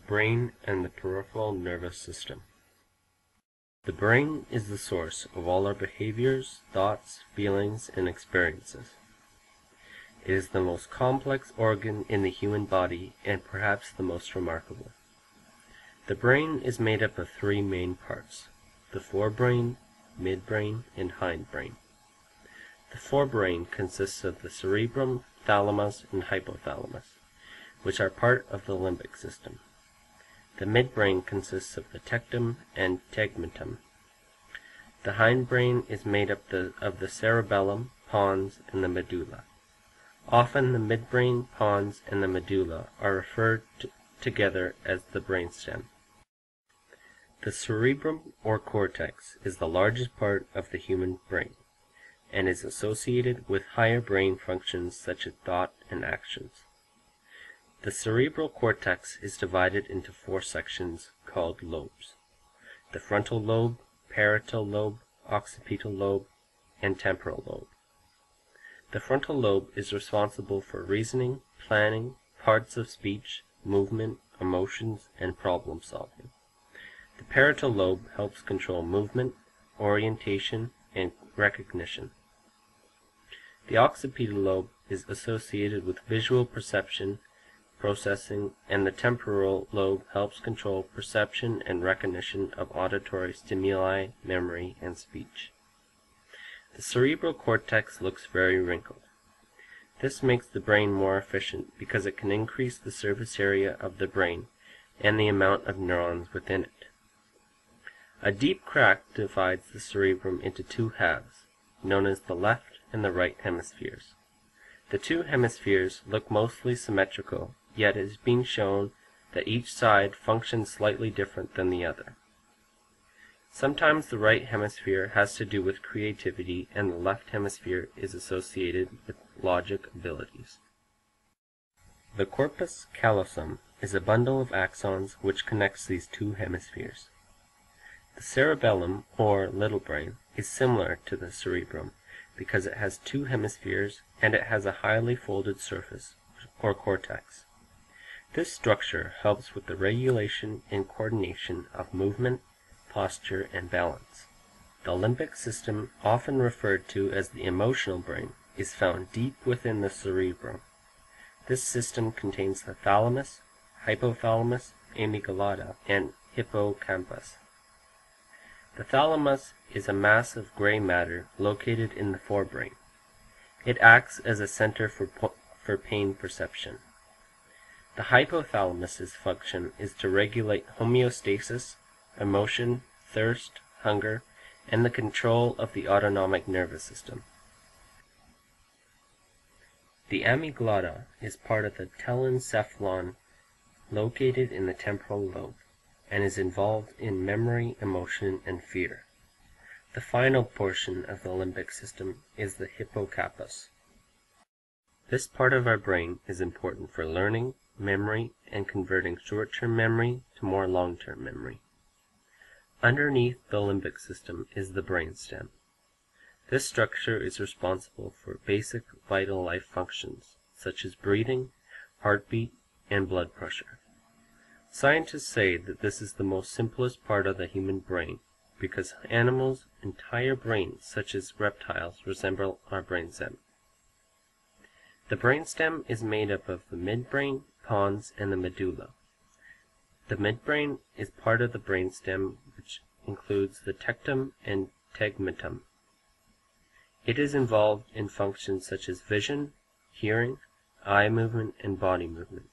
Brain and the peripheral nervous system. The brain is the source of all our behaviors, thoughts, feelings, and experiences. It is the most complex organ in the human body and perhaps the most remarkable. The brain is made up of three main parts: the forebrain, midbrain, and hindbrain. The forebrain consists of the cerebrum, thalamus, and hypothalamus, which are part of the limbic system. The midbrain consists of the tectum and tegmentum. The hindbrain is made up of the cerebellum, pons, and the medulla. Often the midbrain, pons, and the medulla are referred to together as the brainstem. The cerebrum or cortex is the largest part of the human brain and is associated with higher brain functions such as thought and actions. The cerebral cortex is divided into four sections called lobes: the frontal lobe, parietal lobe, occipital lobe, and temporal lobe. The frontal lobe is responsible for reasoning, planning, parts of speech, movement, emotions, and problem solving. The parietal lobe helps control movement, orientation, and recognition. The occipital lobe is associated with visual perception, processing, and the temporal lobe helps control perception and recognition of auditory stimuli, memory, and speech. The cerebral cortex looks very wrinkled. This makes the brain more efficient because it can increase the surface area of the brain and the amount of neurons within it. A deep crack divides the cerebrum into two halves, known as the left and the right hemispheres. The two hemispheres look mostly symmetrical, yet it has been shown that each side functions slightly different than the other. Sometimes the right hemisphere has to do with creativity and the left hemisphere is associated with logic abilities. The corpus callosum is a bundle of axons which connects these two hemispheres. The cerebellum, or little brain, is similar to the cerebrum because it has two hemispheres and it has a highly folded surface, or cortex. This structure helps with the regulation and coordination of movement, posture, and balance. The limbic system, often referred to as the emotional brain, is found deep within the cerebrum. This system contains the thalamus, hypothalamus, amygdala, and hippocampus. The thalamus is a mass of gray matter located in the forebrain. It acts as a center for pain perception. The hypothalamus's function is to regulate homeostasis, emotion, thirst, hunger, and the control of the autonomic nervous system. The amygdala is part of the telencephalon located in the temporal lobe and is involved in memory, emotion, and fear. The final portion of the limbic system is the hippocampus. This part of our brain is important for learning, memory, and converting short-term memory to more long-term memory. Underneath the limbic system is the brainstem. This structure is responsible for basic vital life functions, such as breathing, heartbeat, and blood pressure. Scientists say that this is the most simplest part of the human brain because animals' entire brains, such as reptiles, resemble our brainstem. The brainstem is made up of the midbrain, pons, and the medulla. The midbrain is part of the brainstem, which includes the tectum and tegmentum. It is involved in functions such as vision, hearing, eye movement, and body movement.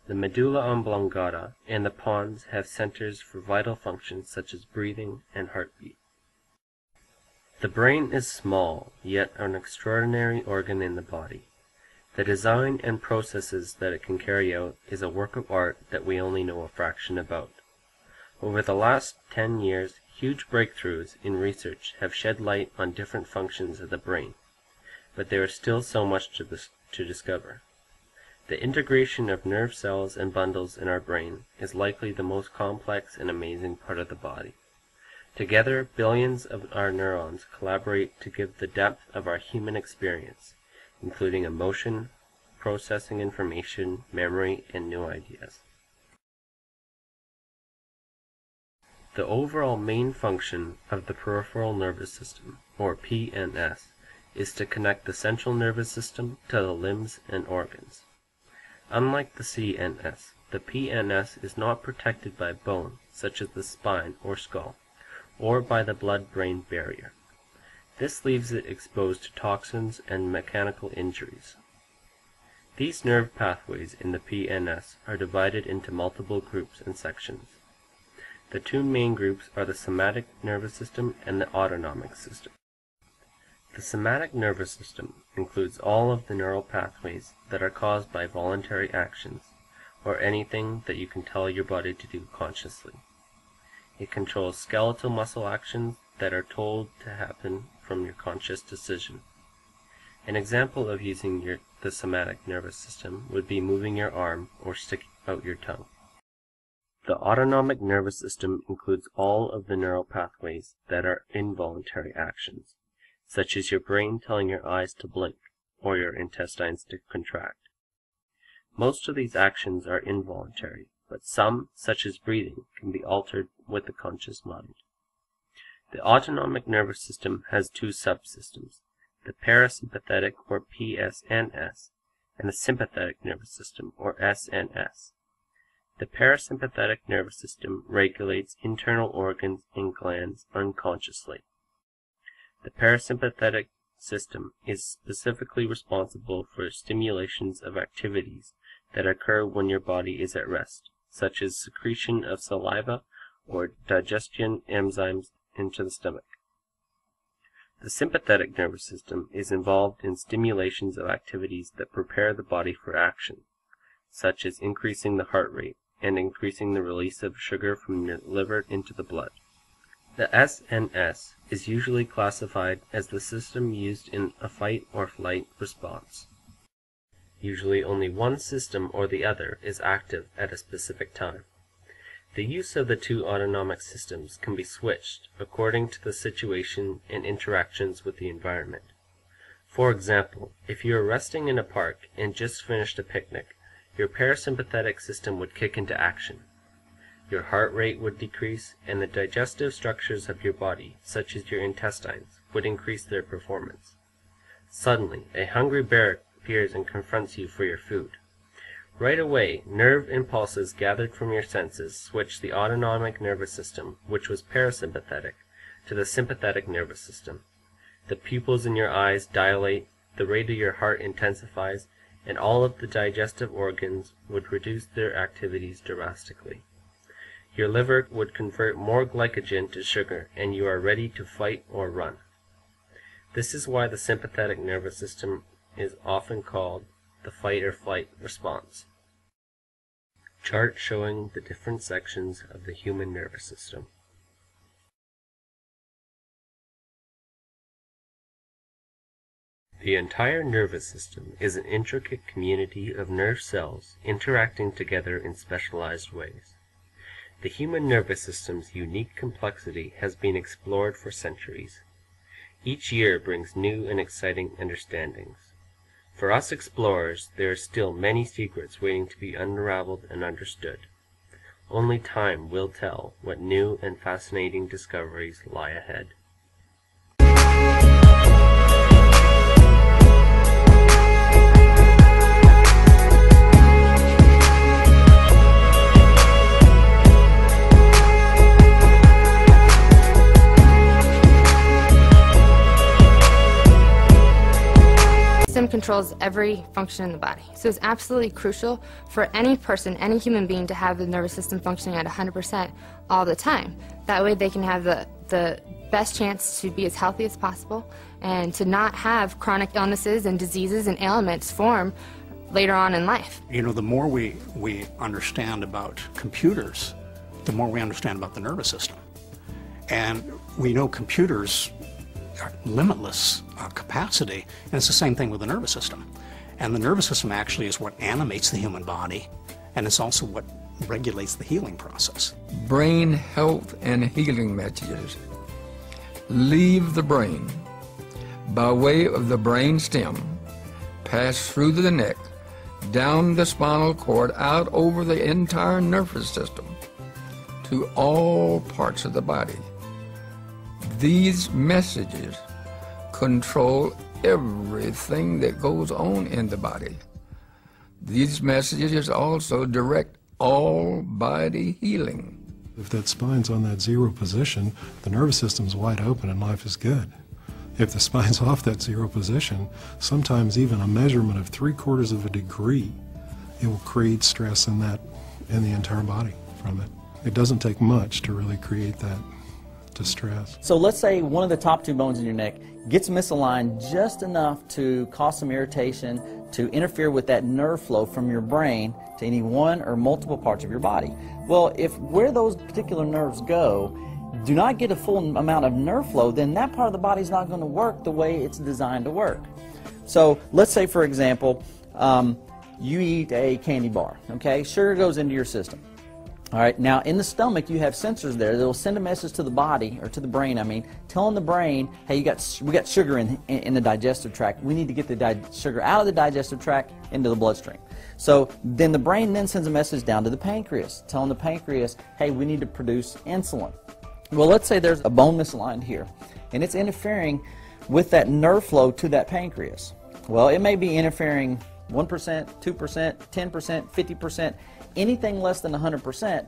The medulla oblongata and the pons have centers for vital functions such as breathing and heartbeat. The brain is small, yet an extraordinary organ in the body. The design and processes that it can carry out is a work of art that we only know a fraction about. Over the last 10 years, huge breakthroughs in research have shed light on different functions of the brain, but there is still so much to discover. The integration of nerve cells and bundles in our brain is likely the most complex and amazing part of the body. Together, billions of our neurons collaborate to give the depth of our human experience, including emotion, processing information, memory, and new ideas. The overall main function of the peripheral nervous system, or PNS, is to connect the central nervous system to the limbs and organs. Unlike the CNS, the PNS is not protected by bone, such as the spine or skull, or by the blood-brain barrier. This leaves it exposed to toxins and mechanical injuries. These nerve pathways in the PNS are divided into multiple groups and sections. The two main groups are the somatic nervous system and the autonomic system. The somatic nervous system includes all of the neural pathways that are caused by voluntary actions, or anything that you can tell your body to do consciously. It controls skeletal muscle actions that are told to happen from your conscious decision. An example of using the somatic nervous system would be moving your arm or sticking out your tongue. The autonomic nervous system includes all of the neural pathways that are involuntary actions, such as your brain telling your eyes to blink or your intestines to contract. Most of these actions are involuntary, but some, such as breathing, can be altered with the conscious mind. The autonomic nervous system has two subsystems, the parasympathetic or PSNS, and the sympathetic nervous system or SNS. The parasympathetic nervous system regulates internal organs and glands unconsciously. The parasympathetic system is specifically responsible for stimulations of activities that occur when your body is at rest, such as secretion of saliva or digestion enzymes into the stomach. The sympathetic nervous system is involved in stimulations of activities that prepare the body for action, such as increasing the heart rate and increasing the release of sugar from the liver into the blood. The SNS is usually classified as the system used in a fight or flight response. Usually only one system or the other is active at a specific time. The use of the two autonomic systems can be switched according to the situation and interactions with the environment. For example, if you are resting in a park and just finished a picnic, your parasympathetic system would kick into action. Your heart rate would decrease, and the digestive structures of your body, such as your intestines, would increase their performance. Suddenly, a hungry bear appears and confronts you for your food. Right away, nerve impulses gathered from your senses switch the autonomic nervous system, which was parasympathetic, to the sympathetic nervous system. The pupils in your eyes dilate, the rate of your heart intensifies, and all of the digestive organs would reduce their activities drastically. Your liver would convert more glycogen to sugar, and you are ready to fight or run. This is why the sympathetic nervous system is often called the fight or flight response. Chart showing the different sections of the human nervous system. The entire nervous system is an intricate community of nerve cells interacting together in specialized ways. The human nervous system's unique complexity has been explored for centuries. Each year brings new and exciting understandings. For us explorers, there are still many secrets waiting to be unraveled and understood. Only time will tell what new and fascinating discoveries lie ahead. Controls every function in the body. So it's absolutely crucial for any person, any human being, to have the nervous system functioning at 100% all the time. That way they can have the best chance to be as healthy as possible and to not have chronic illnesses and diseases and ailments form later on in life. You know, the more we understand about computers, the more we understand about the nervous system. And we know computers limitless capacity, and it's the same thing with the nervous system. And the nervous system actually is what animates the human body, and it's also what regulates the healing process. Brain health and healing messages leave the brain by way of the brain stem, pass through the neck, down the spinal cord, out over the entire nervous system, to to all parts of the body. These messages control everything that goes on in the body. These messages also direct all body healing. If that spine's on that zero position, the nervous system's wide open and life is good. If the spine's off that zero position, sometimes even a measurement of 3/4 of a degree, it will create stress in the entire body from it. It doesn't take much to really create that distress. So let's say one of the top 2 bones in your neck gets misaligned just enough to cause some irritation, to interfere with that nerve flow from your brain to any one or multiple parts of your body. Well, if where those particular nerves go do not get a full amount of nerve flow, then that part of the body is not going to work the way it's designed to work. So let's say, for example, you eat a candy bar, okay? Sugar goes into your system. All right, now in the stomach you have sensors there that will send a message to the body, or to the brain, I mean, telling the brain, hey, we got sugar in the digestive tract. We need to get the sugar out of the digestive tract into the bloodstream. So then the brain then sends a message down to the pancreas, telling the pancreas, hey, we need to produce insulin. Well, let's say there's a bone misaligned here, and it's interfering with that nerve flow to that pancreas. Well, it may be interfering 1%, 2%, 10%, 50%, anything less than 100%,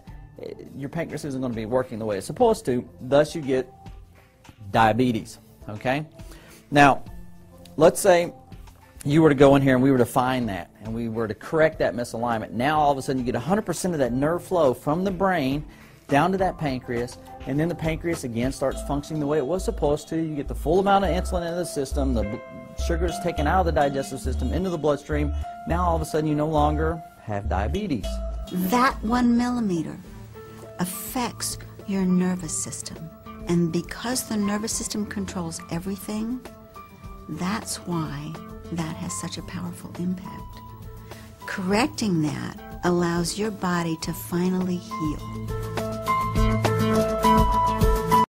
your pancreas isn't going to be working the way it's supposed to, thus you get diabetes, okay? Now, let's say you were to go in here and we were to find that, and we were to correct that misalignment. Now all of a sudden you get 100% of that nerve flow from the brain down to that pancreas, and then the pancreas again starts functioning the way it was supposed to. You get the full amount of insulin into the system, the sugar is taken out of the digestive system into the bloodstream. Now all of a sudden you no longer have diabetes. That 1 millimeter affects your nervous system, and because the nervous system controls everything, that's why that has such a powerful impact. Correcting that allows your body to finally heal.